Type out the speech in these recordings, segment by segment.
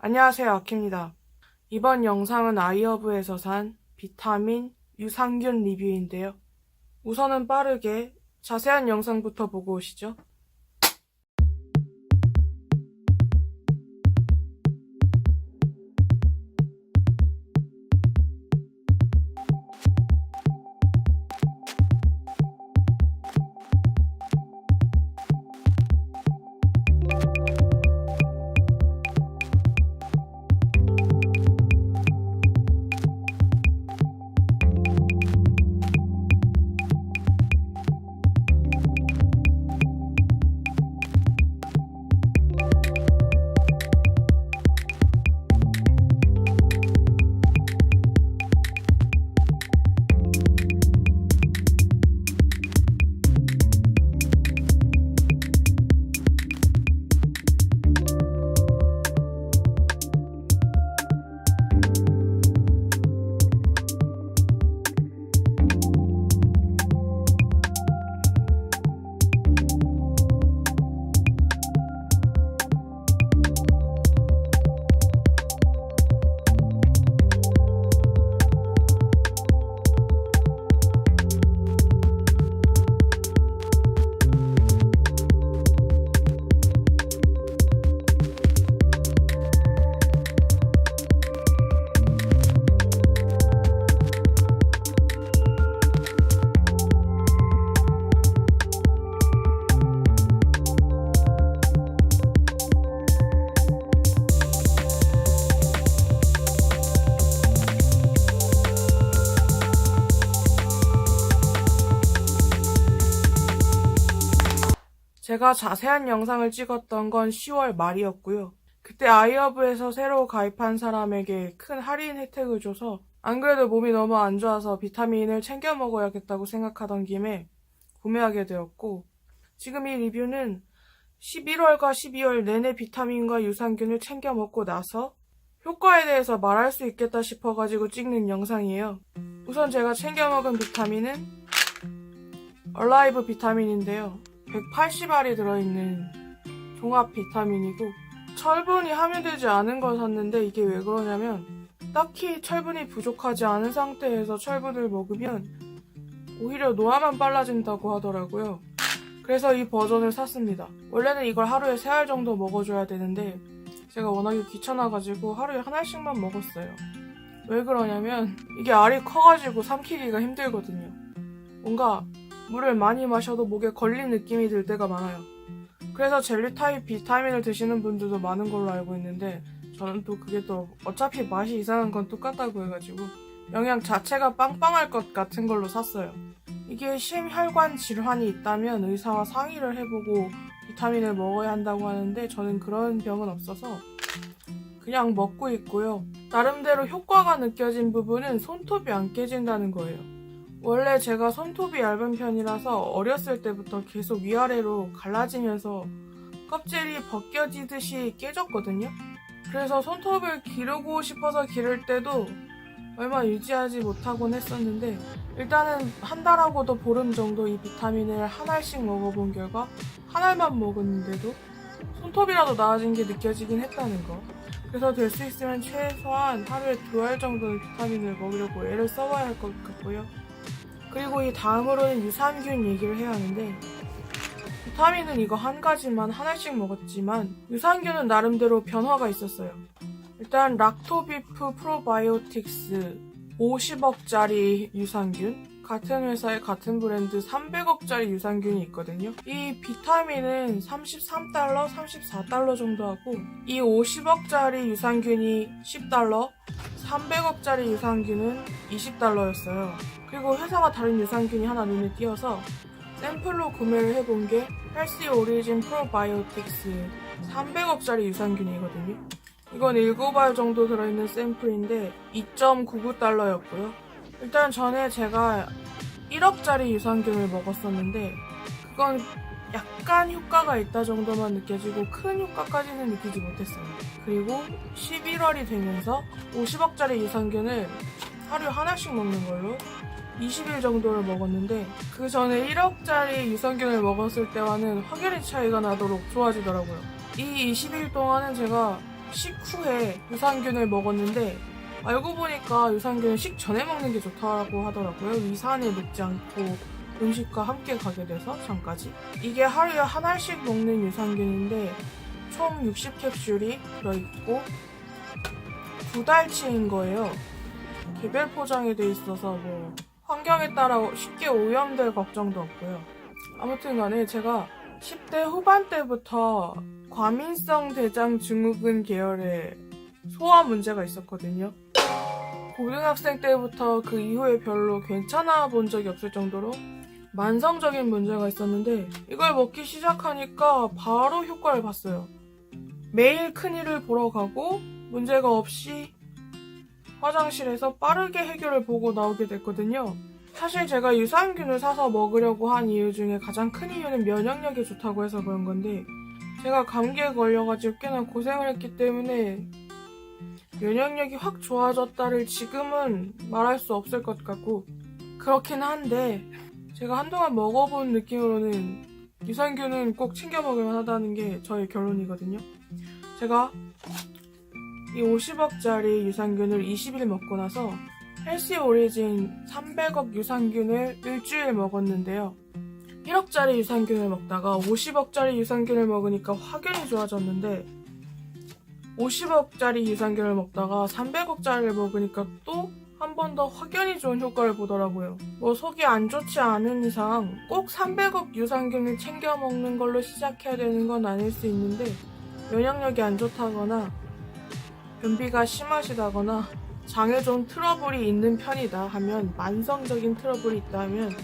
안녕하세요, 아키입니다. 이번 영상은 아이허브에서 산 비타민, 유산균 리뷰인데요. 우선은 빠르게 자세한 영상부터 보고 오시죠. 제가 자세한 영상을 찍었던 건 10월 말이었고요. 그때 아이허브에서 새로 가입한 사람에게 큰 할인 혜택을 줘서 안 그래도 몸이 너무 안 좋아서 비타민을 챙겨 먹어야겠다고 생각하던 김에 구매하게 되었고, 지금 이 리뷰는 11월과 12월 내내 비타민과 유산균을 챙겨 먹고 나서 효과에 대해서 말할 수 있겠다 싶어가지고 찍는 영상이에요. 우선 제가 챙겨 먹은 비타민은 얼라이브 비타민인데요. 180알이 들어있는 종합 비타민이고, 철분이 함유되지 않은 걸 샀는데 이게 왜 그러냐면 딱히 철분이 부족하지 않은 상태에서 철분을 먹으면 오히려 노화만 빨라진다고 하더라고요. 그래서 이 버전을 샀습니다. 원래는 이걸 하루에 3알 정도 먹어줘야 되는데 제가 워낙에 귀찮아가지고 하루에 한 알씩만 먹었어요. 왜 그러냐면 이게 알이 커가지고 삼키기가 힘들거든요. 뭔가 물을 많이 마셔도 목에 걸린 느낌이 들 때가 많아요. 그래서 젤리 타입 비타민을 드시는 분들도 많은 걸로 알고 있는데, 저는 또 그게 또 어차피 맛이 이상한 건 똑같다고 해가지고 영양 자체가 빵빵할 것 같은 걸로 샀어요. 이게 심혈관 질환이 있다면 의사와 상의를 해보고 비타민을 먹어야 한다고 하는데 저는 그런 병은 없어서 그냥 먹고 있고요. 나름대로 효과가 느껴진 부분은 손톱이 안 깨진다는 거예요. 원래 제가 손톱이 얇은 편이라서 어렸을 때부터 계속 위아래로 갈라지면서 껍질이 벗겨지듯이 깨졌거든요. 그래서 손톱을 기르고 싶어서 기를 때도 얼마 유지하지 못하곤 했었는데, 일단은 한 달하고도 보름 정도 이 비타민을 한 알씩 먹어본 결과 한 알만 먹었는데도 손톱이라도 나아진 게 느껴지긴 했다는 거. 그래서 될 수 있으면 최소한 하루에 2알 정도는 비타민을 먹으려고 애를 써봐야 할 것 같고요. 그리고 이 다음으로는 유산균 얘기를 해야 하는데, 비타민은 이거 한 가지만 한 알씩 먹었지만 유산균은 나름대로 변화가 있었어요. 일단 락토비프 프로바이오틱스 50억짜리 유산균, 같은 회사의 같은 브랜드 300억짜리 유산균이 있거든요. 이 비타민은 33달러, 34달러 정도 하고, 이 50억짜리 유산균이 10달러, 300억짜리 유산균은 20달러였어요. 그리고 회사가 다른 유산균이 하나 눈에 띄어서 샘플로 구매를 해본 게 헬시 오리진 프로바이오틱스 300억짜리 유산균이거든요. 이건 7알 정도 들어있는 샘플인데 2.99달러였고요. 일단 전에 제가 1억짜리 유산균을 먹었었는데 그건 약간 효과가 있다 정도만 느껴지고 큰 효과까지는 느끼지 못했어요. 그리고 11월이 되면서 50억짜리 유산균을 하루에 하나씩 먹는 걸로 20일 정도를 먹었는데, 그 전에 1억짜리 유산균을 먹었을 때와는 확연히 차이가 나도록 좋아지더라고요. 이 20일 동안은 제가 식후에 유산균을 먹었는데 알고 보니까 유산균은 식전에 먹는 게 좋다고 하더라고요. 위산에 녹지 않고 음식과 함께 가게 돼서 잠까지. 이게 하루에 한 알씩 먹는 유산균인데 총 60캡슐이 들어있고 2달치인 거예요. 개별 포장이 돼 있어서 뭐 환경에 따라 쉽게 오염될 걱정도 없고요. 아무튼 간에 제가 10대 후반 때부터 과민성 대장 증후군 계열의 소화 문제가 있었거든요. 고등학생 때부터 그 이후에 별로 괜찮아 본 적이 없을 정도로 만성적인 문제가 있었는데 이걸 먹기 시작하니까 바로 효과를 봤어요. 매일 큰이를 보러 가고 문제가 없이 화장실에서 빠르게 해결을 보고 나오게 됐거든요. 사실 제가 유산균을 사서 먹으려고 한 이유 중에 가장 큰 이유는 면역력이 좋다고 해서 그런 건데 제가 감기에 걸려가지고 꽤나 고생을 했기 때문에 면역력이 확 좋아졌다를 지금은 말할 수 없을 것 같고 그렇긴 한데 제가 한동안 먹어본 느낌으로는 유산균은 꼭 챙겨 먹을만 하다는 게 저의 결론이거든요. 제가 이 50억짜리 유산균을 20일 먹고 나서 헬시 오리진 300억 유산균을 일주일 먹었는데요. 1억짜리 유산균을 먹다가 50억짜리 유산균을 먹으니까 확연히 좋아졌는데 50억짜리 유산균을 먹다가 300억짜리를 먹으니까 또 한 번 더 확연히 좋은 효과를 보더라고요. 뭐 속이 안 좋지 않은 이상 꼭 300억 유산균을 챙겨 먹는 걸로 시작해야 되는 건 아닐 수 있는데 면역력이 안 좋다거나 변비가 심하시다거나 장에 좀 트러블이 있는 편이다 하면 만성적인 트러블이 있다면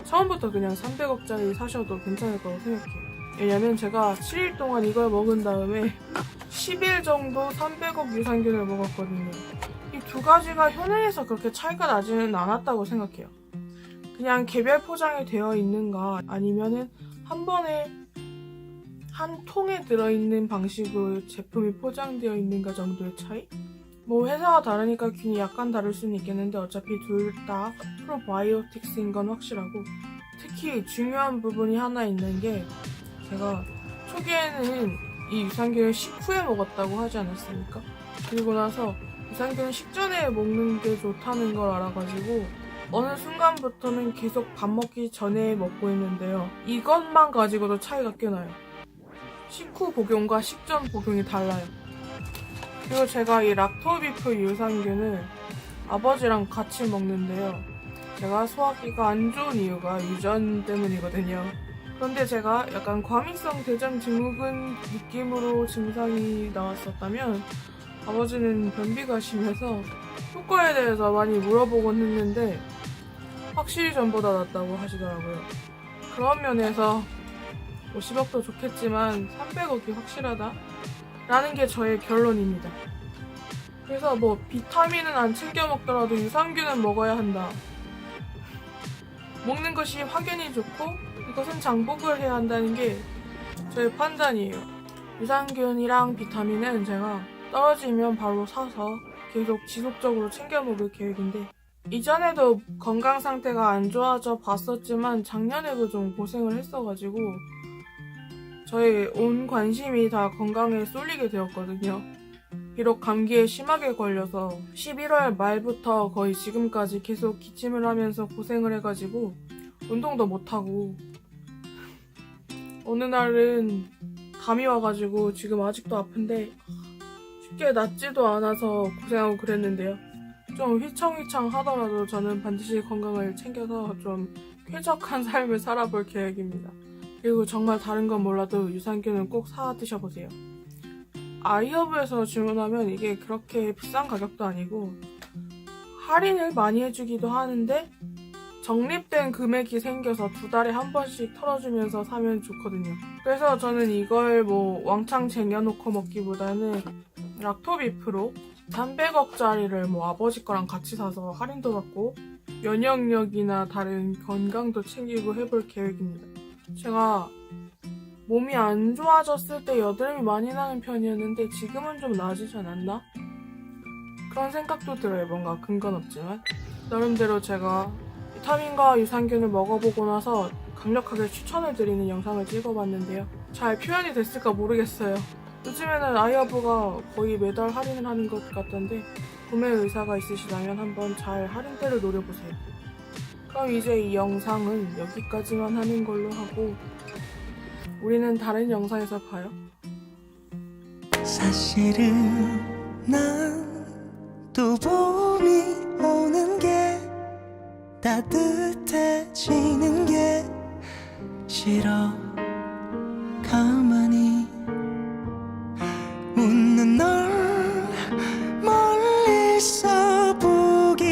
처음부터 그냥 300억짜리 사셔도 괜찮을 거라고 생각해요. 왜냐면 제가 7일 동안 이걸 먹은 다음에 10일 정도 300억 유산균을 먹었거든요. 이 두 가지가 효능에서 그렇게 차이가 나지는 않았다고 생각해요. 그냥 개별 포장이 되어 있는가 아니면은 한 번에 한 통에 들어있는 방식으로 제품이 포장되어 있는가 정도의 차이? 뭐 회사가 다르니까 균이 약간 다를 수는 있겠는데 어차피 둘 다 프로바이오틱스인 건 확실하고 특히 중요한 부분이 하나 있는 게 제가 초기에는 이 유산균을 식후에 먹었다고 하지 않았습니까? 그리고 나서 유산균은 식전에 먹는 게 좋다는 걸 알아가지고 어느 순간부터는 계속 밥 먹기 전에 먹고 있는데요. 이것만 가지고도 차이가 꽤 나요. 식후 복용과 식전 복용이 달라요. 그리고 제가 이 락토비프 유산균을 아버지랑 같이 먹는데요. 제가 소화기가 안 좋은 이유가 유전 때문이거든요. 그런데 제가 약간 과민성 대장 증후군 느낌으로 증상이 나왔었다면 아버지는 변비가 심해서 효과에 대해서 많이 물어보곤 했는데 확실히 전보다 낫다고 하시더라고요. 그런 면에서 50억도 좋겠지만 300억이 확실하다? 라는 게 저의 결론입니다. 그래서 뭐 비타민은 안 챙겨 먹더라도 유산균은 먹어야 한다. 먹는 것이 확연히 좋고 이것은 장복을 해야 한다는 게 저의 판단이에요. 유산균이랑 비타민은 제가 떨어지면 바로 사서 계속 지속적으로 챙겨 먹을 계획인데 이전에도 건강 상태가 안 좋아져 봤었지만 작년에도 좀 고생을 했어가지고 저의 온 관심이 다 건강에 쏠리게 되었거든요. 비록 감기에 심하게 걸려서 11월 말부터 거의 지금까지 계속 기침을 하면서 고생을 해가지고 운동도 못하고 어느 날은 감이 와가지고 지금 아직도 아픈데 쉽게 낫지도 않아서 고생하고 그랬는데요. 좀 휘청휘청 하더라도 저는 반드시 건강을 챙겨서 좀 쾌적한 삶을 살아볼 계획입니다. 그리고 정말 다른 건 몰라도 유산균은 꼭 사 드셔보세요. 아이허브에서 주문하면 이게 그렇게 비싼 가격도 아니고 할인을 많이 해주기도 하는데 적립된 금액이 생겨서 2달에 한 번씩 털어주면서 사면 좋거든요. 그래서 저는 이걸 뭐 왕창 쟁여놓고 먹기보다는 락토비프로 300억짜리를 뭐 아버지 거랑 같이 사서 할인도 받고 면역력이나 다른 건강도 챙기고 해볼 계획입니다. 제가 몸이 안 좋아졌을 때 여드름이 많이 나는 편이었는데 지금은 좀 나아지지 않았나? 그런 생각도 들어요. 뭔가 근거는 없지만 나름대로 제가 비타민과 유산균을 먹어보고 나서 강력하게 추천을 드리는 영상을 찍어봤는데요. 잘 표현이 됐을까 모르겠어요. 요즘에는 아이허브가 거의 매달 할인을 하는 것 같던데 구매 의사가 있으시다면 한번 잘 할인대를 노려보세요. 그럼 이제 이 영상은 여기까지만 하는 걸로 하고 우리는 다른 영상에서 봐요. 사실은 난 또 봄이 오는 게 따뜻해지는 게 싫어 가만